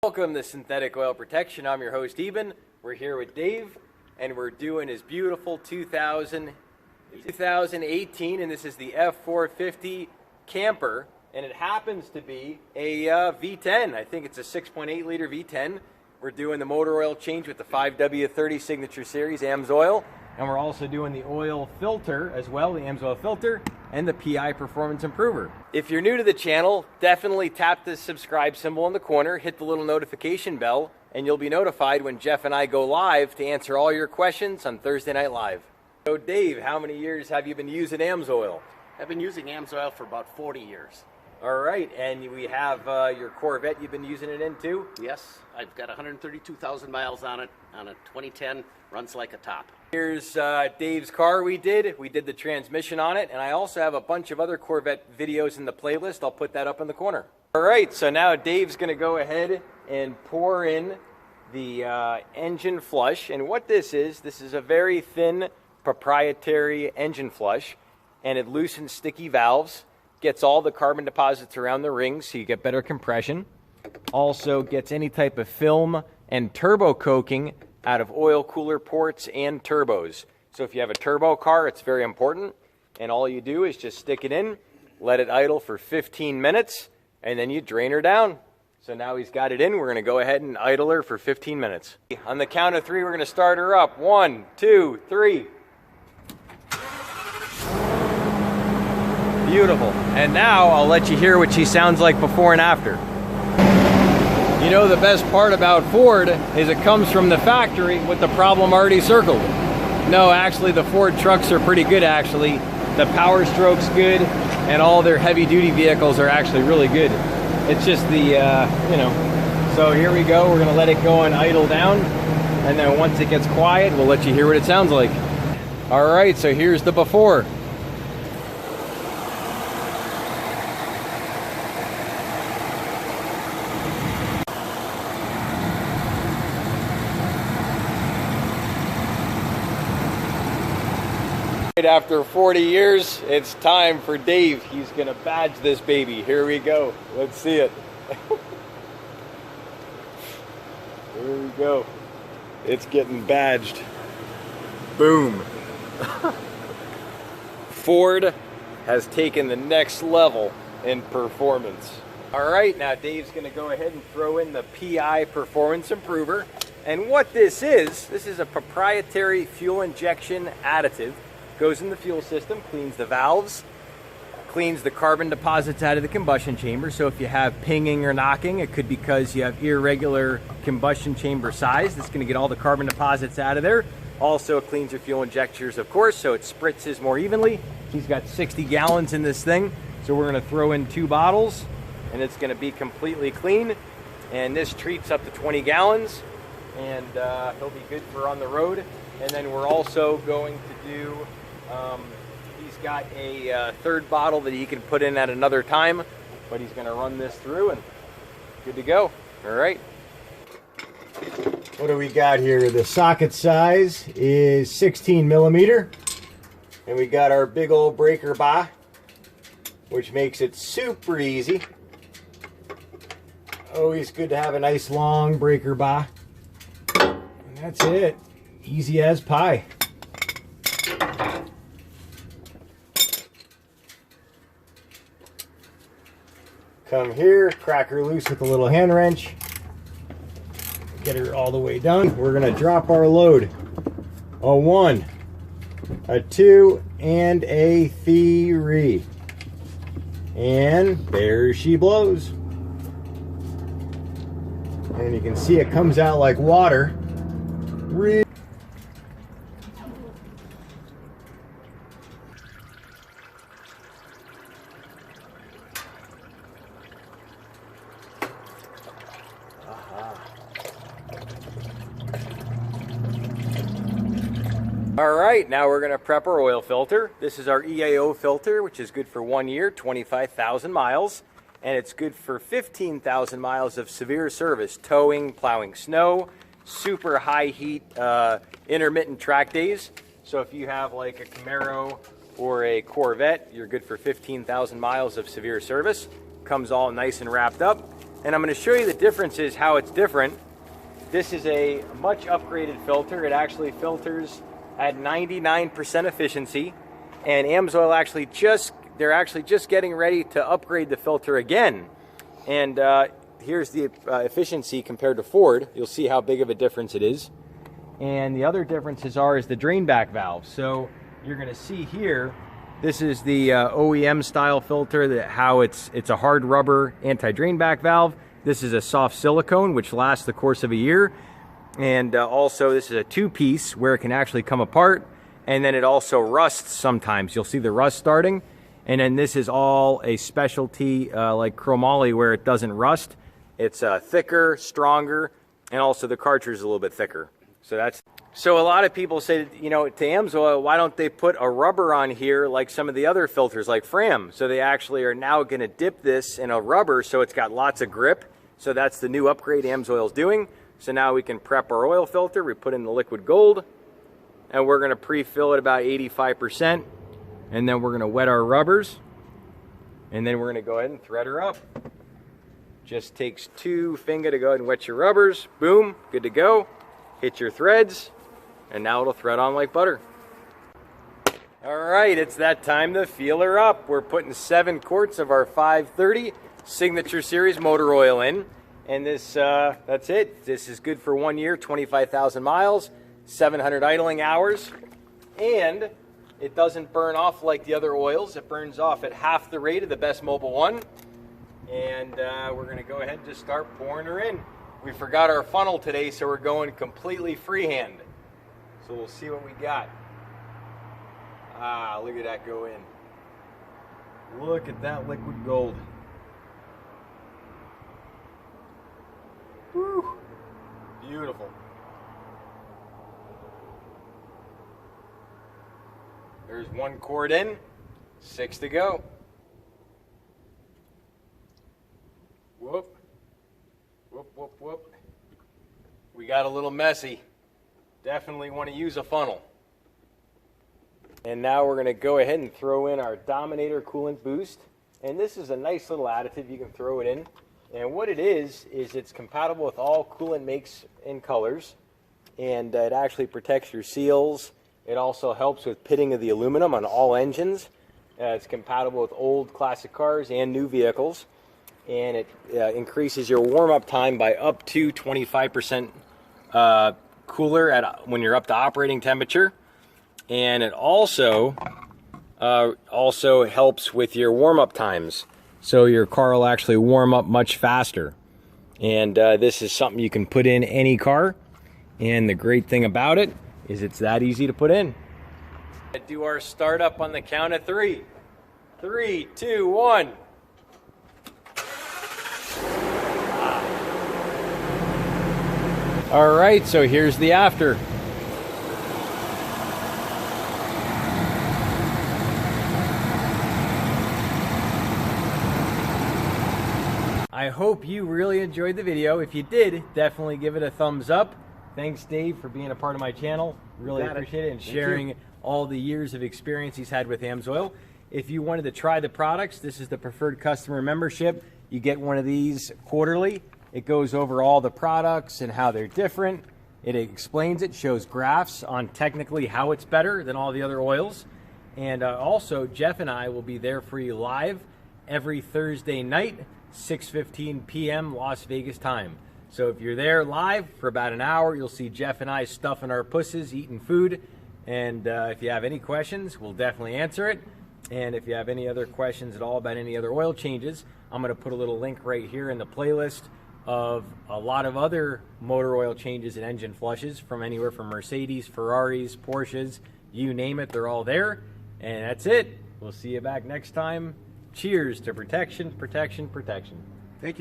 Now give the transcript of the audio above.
Welcome to Synthetic Oil Protection. I'm your host, Eben. We're here with Dave, and we're doing his beautiful 2018, and this is the F450 camper, and it happens to be a V10. I think it's a 6.8 liter V10. We're doing the motor oil change with the 5W30 Signature Series AMSOIL, and we're also doing the oil filter as well, the AMSOIL filter, and the Pi Performance Improver. If you're new to the channel, definitely tap the subscribe symbol in the corner, hit the little notification bell, and you'll be notified when Jeff and I go live to answer all your questions on Thursday Night Live. So Dave, how many years have you been using AMSOIL? I've been using AMSOIL for about 40 years. All right, and we have your Corvette you've been using it in too? Yes, I've got 132,000 miles on it, on a 2010, runs like a top. Here's Dave's car we did the transmission on it, and I also have a bunch of other Corvette videos in the playlist. I'll put that up in the corner. All right, so now Dave's gonna go ahead and pour in the engine flush, and what this is a very thin proprietary engine flush, and it loosens sticky valves, gets all the carbon deposits around the rings so you get better compression, also gets any type of film and turbo coking out of oil cooler ports and turbos. So if you have a turbo car, it's very important, and all you do is just stick it in, let it idle for 15 minutes, and then you drain her down. So now he's got it in, we're gonna go ahead and idle her for 15 minutes. On the count of 3, we're gonna start her up. 1, 2, 3. Beautiful. And now I'll let you hear what she sounds like before and after. You know, the best part about Ford is it comes from the factory with the problem already circled. No, actually the Ford trucks are pretty good actually. The power stroke's good, and all their heavy duty vehicles are actually really good. It's just the, you know. So here we go, we're gonna let it go and idle down, and then once it gets quiet, we'll let you hear what it sounds like. All right, so here's the before. After 40 years, it's time for Dave. He's gonna badge this baby. Here we go. Let's see it. Here we go. It's getting badged. Boom. Ford has taken the next level in performance. All right, now Dave's gonna go ahead and throw in the Pi Performance Improver. And what this is a proprietary fuel injection additive. Goes in the fuel system, cleans the valves, cleans the carbon deposits out of the combustion chamber. So if you have pinging or knocking, it could be because you have irregular combustion chamber size. That's going to get all the carbon deposits out of there. Also, it cleans your fuel injectors, of course, so it spritzes more evenly. He's got 60 gallons in this thing, so we're going to throw in 2 bottles, and it's going to be completely clean. And this treats up to 20 gallons, and he'll be good for on the road. And then we're also going to do he's got a 3rd bottle that he can put in at another time, but he's going to run this through and good to go. All right. What do we got here? The socket size is 16 millimeter, and we got our big old breaker bar, which makes it super easy. Always good to have a nice long breaker bar. And that's it. Easy as pie. Come here, crack her loose with a little hand wrench. Get her all the way done. We're gonna drop our load. A 1, a 2, and a 3. And there she blows. And you can see it comes out like water. All right, now we're going to prep our oil filter. This is our EAO filter, which is good for 1 year, 25,000 miles, and it's good for 15,000 miles of severe service, towing, plowing snow, super high heat, intermittent track days. So if you have like a Camaro or a Corvette, you're good for 15,000 miles of severe service. Comes all nice and wrapped up. and I'm going to show you the differences, how it's different. This is a much upgraded filter. It actually filters at 99% efficiency, and AMSOIL they're actually just getting ready to upgrade the filter again. And here's the efficiency compared to Ford. You'll see how big of a difference it is. And the other differences is the drain back valve. So you're going to see here, this is the OEM style filter, how it's a hard rubber anti-drain back valve. This is a soft silicone, which lasts the course of a year. And also this is a two-piece where it can actually come apart. And then it also rusts sometimes. You'll see the rust starting. And then this is all a specialty like chromoly where it doesn't rust. It's thicker, stronger, and also the cartridge is a little bit thicker. So a lot of people say, to AMSOIL, why don't they put a rubber on here like some of the other filters like Fram? So they actually are now going to dip this in a rubber so it's got lots of grip. So that's the new upgrade AMSOIL is doing. So now we can prep our oil filter. We put in the liquid gold, and we're going to pre-fill it about 85%. And then we're going to wet our rubbers, and then we're going to go ahead and thread her up. Just takes 2 fingers to go ahead and wet your rubbers. Boom, good to go. Hit your threads, and now it'll thread on like butter. All right, it's that time to feel her up. We're putting 7 quarts of our 530 Signature Series motor oil in, and that's it. This is good for 1 year, 25,000 miles, 700 idling hours, and it doesn't burn off like the other oils. It burns off at half the rate of the Best Mobile one. And we're going to go ahead and just start pouring her in. We forgot our funnel today, so we're going completely freehand. So we'll see what we got. Ah, look at that go in. Look at that liquid gold. Whew. Beautiful. There's 1 quart in, 6 to go. Whoop, whoop, whoop, whoop. We got a little messy. Definitely want to use a funnel. And now we're going to go ahead and throw in our Dominator coolant boost. And this is a nice little additive. You can throw it in. And what it is it's compatible with all coolant makes and colors. And it actually protects your seals. It also helps with pitting of the aluminum on all engines. It's compatible with old classic cars and new vehicles. And it increases your warm-up time by up to 25% cooler when you're up to operating temperature. And it also helps with your warm-up times. So your car will actually warm up much faster. And this is something you can put in any car. And the great thing about it is it's that easy to put in. Do our startup on the count of 3. 3, 2, 1. All right, so here's the after. I hope you really enjoyed the video. If you did, definitely give it a thumbs up. Thanks, Dave, for being a part of my channel. Really appreciate it, and sharing all the years of experience he's had with AMSOIL. If you wanted to try the products, this is the preferred customer membership. You get one of these quarterly. It goes over all the products and how they're different. It explains it, shows graphs on technically how it's better than all the other oils. And also, Jeff and I will be there for you live every Thursday night, 6:15 p.m. Las Vegas time. So if you're there live for about an hour, you'll see Jeff and I stuffing our pusses, eating food. And if you have any questions, we'll definitely answer it. And if you have any other questions at all about any other oil changes, I'm going to put a little link right here in the playlist of a lot of other motor oil changes and engine flushes from anywhere from Mercedes, Ferraris, Porsches, you name it, they're all there. And that's it. We'll see you back next time. Cheers to protection, protection, protection. Thank you.